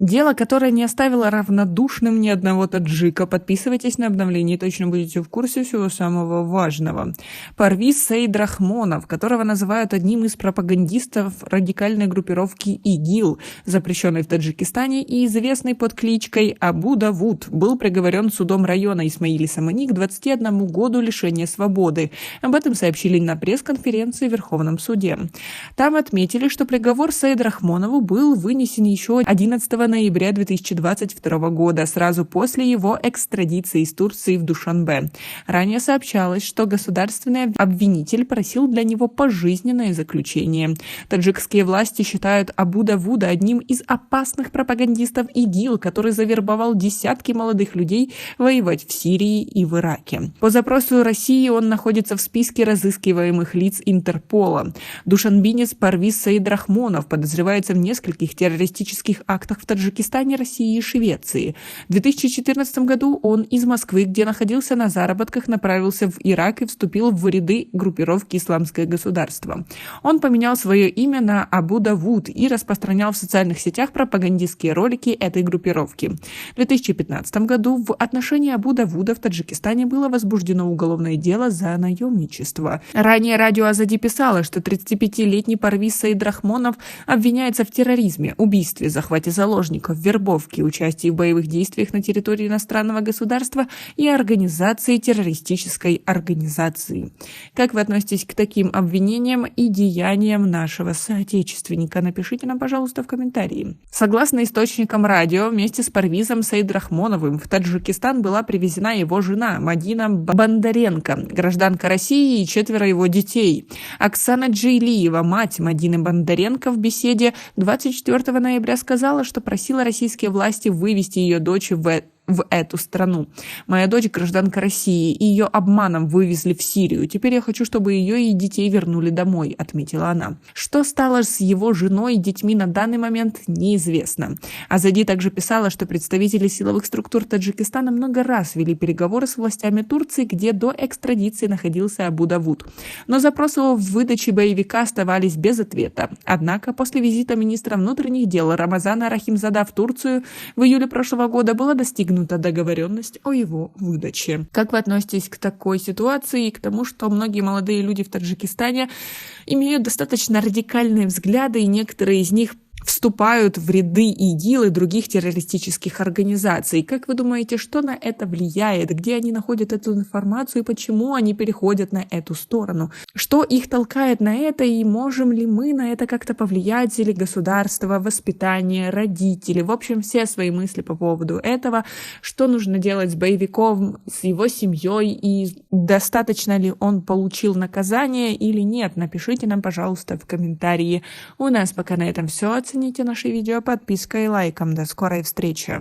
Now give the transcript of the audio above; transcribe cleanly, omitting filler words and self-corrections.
Дело, которое не оставило равнодушным ни одного таджика. Подписывайтесь на обновления, точно будете в курсе всего самого важного. Парвиз Сейдрахмонов, которого называют одним из пропагандистов радикальной группировки ИГИЛ, запрещенной в Таджикистане и известный под кличкой Абу Давуд, был приговорен судом района Исмаили-Самани к 21 году лишения свободы. Об этом сообщили на пресс-конференции в Верховном суде. Там отметили, что приговор Сейдрахмонову был вынесен еще 11 ноября 2022 года, сразу после его экстрадиции из Турции в Душанбе. Ранее сообщалось, что государственный обвинитель просил для него пожизненное заключение. Таджикские власти считают Абу Давуда одним из опасных пропагандистов ИГИЛ, который завербовал десятки молодых людей воевать в Сирии и в Ираке. По запросу России он находится в списке разыскиваемых лиц Интерпола. Душанбинец Парвиз Сейдрахмонов подозревается в нескольких террористических актах в Таджикистане, России и Швеции. В 2014 году он из Москвы, где находился на заработках, направился в Ирак и вступил в ряды группировки «Исламское государство». Он поменял свое имя на Абу Давуд и распространял в социальных сетях пропагандистские ролики этой группировки. В 2015 году в отношении Абу Давуда в Таджикистане было возбуждено уголовное дело за наемничество. Ранее радио Азади писало, что 35-летний Парвиз Сейдрахмонов обвиняется в терроризме, убийстве, захвате заложников, вербовке, участии в боевых действиях на территории иностранного государства и организации террористической организации. Как вы относитесь к таким обвинениям и деяниям нашего соотечественника? Напишите нам, пожалуйста, в комментарии. Согласно источникам радио, вместе с Парвизом Сейдрахмоновым в Таджикистан была привезена его жена Мадина Бондаренко, гражданка России, и 4 его детей. Оксана Джейлиева, мать Мадины Бондаренко, в беседе 24 ноября сказала, что просила российские власти вывести ее дочь в эту страну. Моя дочь гражданка России, и ее обманом вывезли в Сирию. Теперь я хочу, чтобы ее и детей вернули домой, отметила она. Что стало с его женой и детьми на данный момент, неизвестно. Азади также писала, что представители силовых структур Таджикистана много раз вели переговоры с властями Турции, где до экстрадиции находился Абу Давуд. Но запросы о выдаче боевика оставались без ответа. Однако после визита министра внутренних дел Рамазана Рахимзада в Турцию в июле прошлого года была достигнута договоренность о его выдаче. Как вы относитесь к такой ситуации и к тому, что многие молодые люди в Таджикистане имеют достаточно радикальные взгляды, и некоторые из них вступают в ряды ИГИЛ и других террористических организаций? Как вы думаете, что на это влияет? Где они находят эту информацию и почему они переходят на эту сторону? Что их толкает на это, и можем ли мы на это как-то повлиять, или государство, воспитание, родители? В общем, все свои мысли по поводу этого. Что нужно делать с боевиком, с его семьей, и достаточно ли он получил наказание или нет? Напишите нам, пожалуйста, в комментарии. У нас пока на этом все. Оцените наше видео подпиской и лайком. До скорой встречи!